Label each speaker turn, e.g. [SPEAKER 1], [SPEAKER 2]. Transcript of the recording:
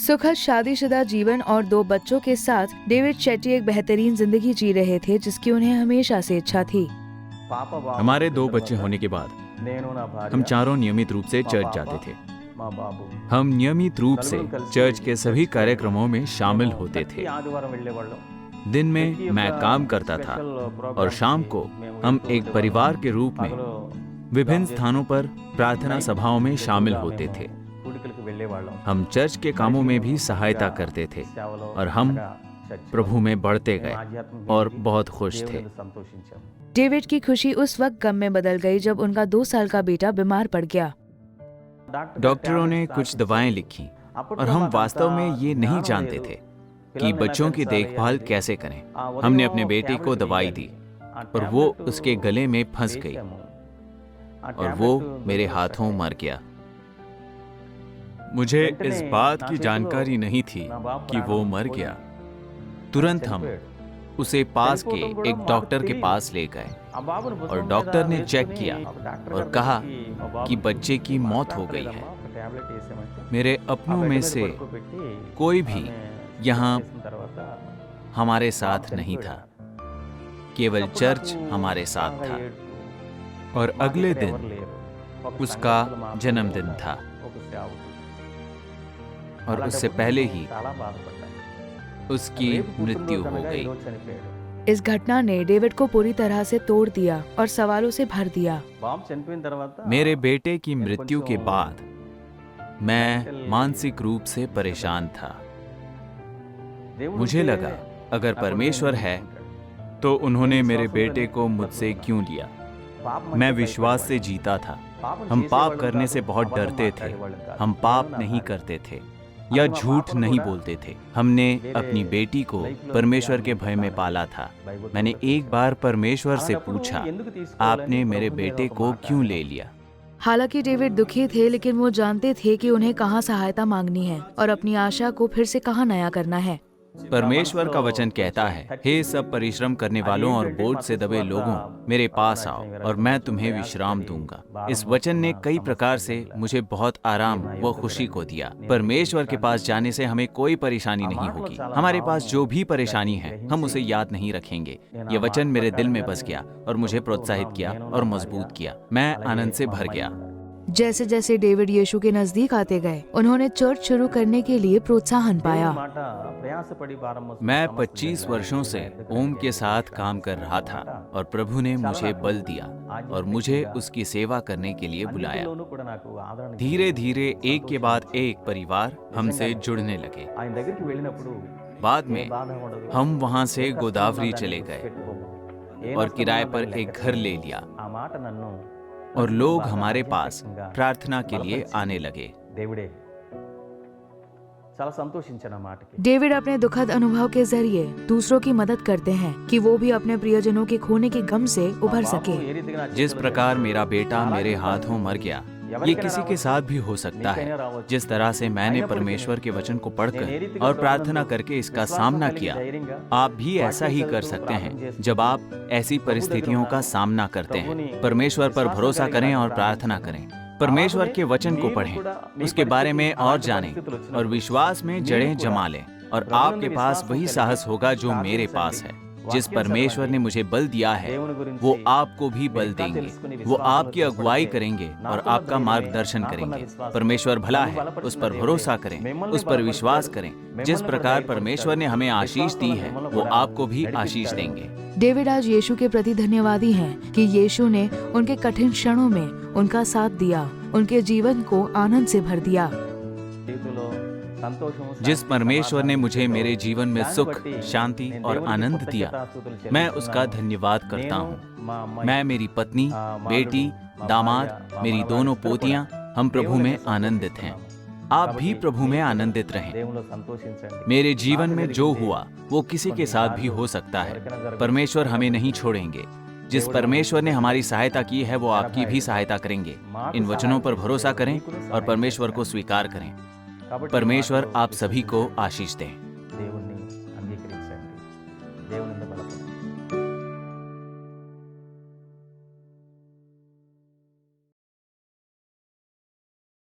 [SPEAKER 1] सुखद शादीशुदा जीवन और 2 बच्चों के साथ डेविड शेट्टी एक बेहतरीन जिंदगी जी रहे थे जिसकी उन्हें हमेशा से इच्छा थी।
[SPEAKER 2] हमारे 2 बच्चे होने के बाद हम चारों नियमित रूप से चर्च जाते थे। हम नियमित रूप से चर्च के सभी कार्यक्रमों में शामिल होते थे। दिन में मैं काम करता था और शाम को हम एक परिवार के रूप में विभिन्न स्थानों पर प्रार्थना सभाओं में शामिल होते थे। हम चर्च के कामों में भी सहायता करते थे और हम प्रभु में बढ़ते गए और बहुत खुश थे।
[SPEAKER 1] डेविड की खुशी उस वक्त गम में बदल गई जब उनका 2 साल का बेटा बीमार पड़ गया।
[SPEAKER 2] डॉक्टरों ने कुछ दवाएं लिखी और हम वास्तव में ये नहीं जानते थे कि बच्चों की देखभाल कैसे करें। हमने अपने बेटे को दवाई दी और वो उसके गले में फंस गई और वो मेरे हाथों मर गया। मुझे इस बात की जानकारी नहीं थी कि वो मर गया। तुरंत हम उसे पास के एक डॉक्टर के पास ले गए और डॉक्टर ने चेक किया और कहा कि बच्चे की मौत हो गई है। मेरे अपनों में से कोई भी यहाँ हमारे साथ नहीं था, केवल चर्च हमारे साथ था। और अगले दिन उसका जन्मदिन था और उससे पहले ही उसकी मृत्यु हो गई।
[SPEAKER 1] इस घटना ने डेविड को पूरी तरह से तोड़ दिया और सवालों से भर दिया।
[SPEAKER 2] मेरे बेटे की मृत्यु के बाद मैं मानसिक रूप से परेशान था। मुझे लगा अगर परमेश्वर है तो उन्होंने मेरे बेटे को मुझसे क्यों लिया। मैं विश्वास से जीता था। हम पाप करने से बहुत डरते थे। हम पाप नहीं करते थे या झूठ नहीं बोलते थे। हमने अपनी बेटी को परमेश्वर के भय में पाला था। मैंने एक बार परमेश्वर से पूछा, आपने मेरे बेटे को क्यों ले लिया?
[SPEAKER 1] हालांकि डेविड दुखी थे, लेकिन वो जानते थे कि उन्हें कहाँ सहायता मांगनी है और अपनी आशा को फिर से कहाँ नया करना है।
[SPEAKER 2] परमेश्वर का वचन कहता है, हे सब परिश्रम करने वालों और बोझ से दबे लोगों, मेरे पास आओ और मैं तुम्हें विश्राम दूंगा। इस वचन ने कई प्रकार से मुझे बहुत आराम व खुशी को दिया। परमेश्वर के पास जाने से हमें कोई परेशानी नहीं होगी। हमारे पास जो भी परेशानी है हम उसे याद नहीं रखेंगे। ये वचन मेरे दिल में बस गया और मुझे प्रोत्साहित किया और मजबूत किया। मैं आनंद से भर गया।
[SPEAKER 1] जैसे जैसे डेविड यीशु के नजदीक आते गए, उन्होंने चर्च शुरू करने के लिए प्रोत्साहन पाया।
[SPEAKER 2] मैं 25 वर्षों से ओम के साथ काम कर रहा था और प्रभु ने मुझे बल दिया और मुझे उसकी सेवा करने के लिए बुलाया। धीरे धीरे एक के बाद एक परिवार हमसे जुड़ने लगे। बाद में हम वहां से गोदावरी चले गए और किराए पर एक घर ले लिया और लोग हमारे पास प्रार्थना के लिए आने लगे।
[SPEAKER 1] डेविड अपने दुखद अनुभव के जरिए दूसरों की मदद करते हैं कि वो भी अपने प्रियजनों के खोने के गम से उभर सके।
[SPEAKER 2] जिस प्रकार मेरा बेटा मेरे हाथों मर गया, ये किसी के साथ भी हो सकता है। जिस तरह से मैंने परमेश्वर के वचन को पढ़कर और प्रार्थना करके इसका सामना किया, आप भी ऐसा ही कर सकते हैं। जब आप ऐसी परिस्थितियों का सामना करते हैं, परमेश्वर पर भरोसा करें और प्रार्थना करें। परमेश्वर के वचन को पढ़ें, उसके बारे में और जानें और विश्वास में जड़ें जमा लें और आपके पास वही साहस होगा जो मेरे पास है। जिस परमेश्वर ने मुझे बल दिया है वो आपको भी बल देंगे। वो आपकी अगुवाई करेंगे और आपका मार्गदर्शन करेंगे। परमेश्वर भला है, उस पर भरोसा करें, उस पर विश्वास करें। जिस प्रकार परमेश्वर ने हमें आशीष दी है वो आपको भी आशीष देंगे।
[SPEAKER 1] डेविड आज यीशु के प्रति धन्यवादी हैं कि यीशु ने उनके कठिन क्षणों में उनका साथ दिया, उनके जीवन को आनंद से भर दिया।
[SPEAKER 2] जिस परमेश्वर ने मुझे मेरे जीवन में सुख, शांति और आनंद दिया, मैं उसका धन्यवाद करता हूँ। मैं, मेरी पत्नी, बेटी, दामाद, मेरी दोनों पोतियां, हम प्रभु में आनंदित हैं। आप भी प्रभु में आनंदित रहें। मेरे जीवन में जो हुआ वो किसी के साथ भी हो सकता है। परमेश्वर हमें नहीं छोड़ेंगे। जिस परमेश्वर ने हमारी सहायता की है वो आपकी भी सहायता करेंगे। इन वचनों पर भरोसा करें और परमेश्वर को स्वीकार करें। परमेश्वर आप सभी को आशीष दें।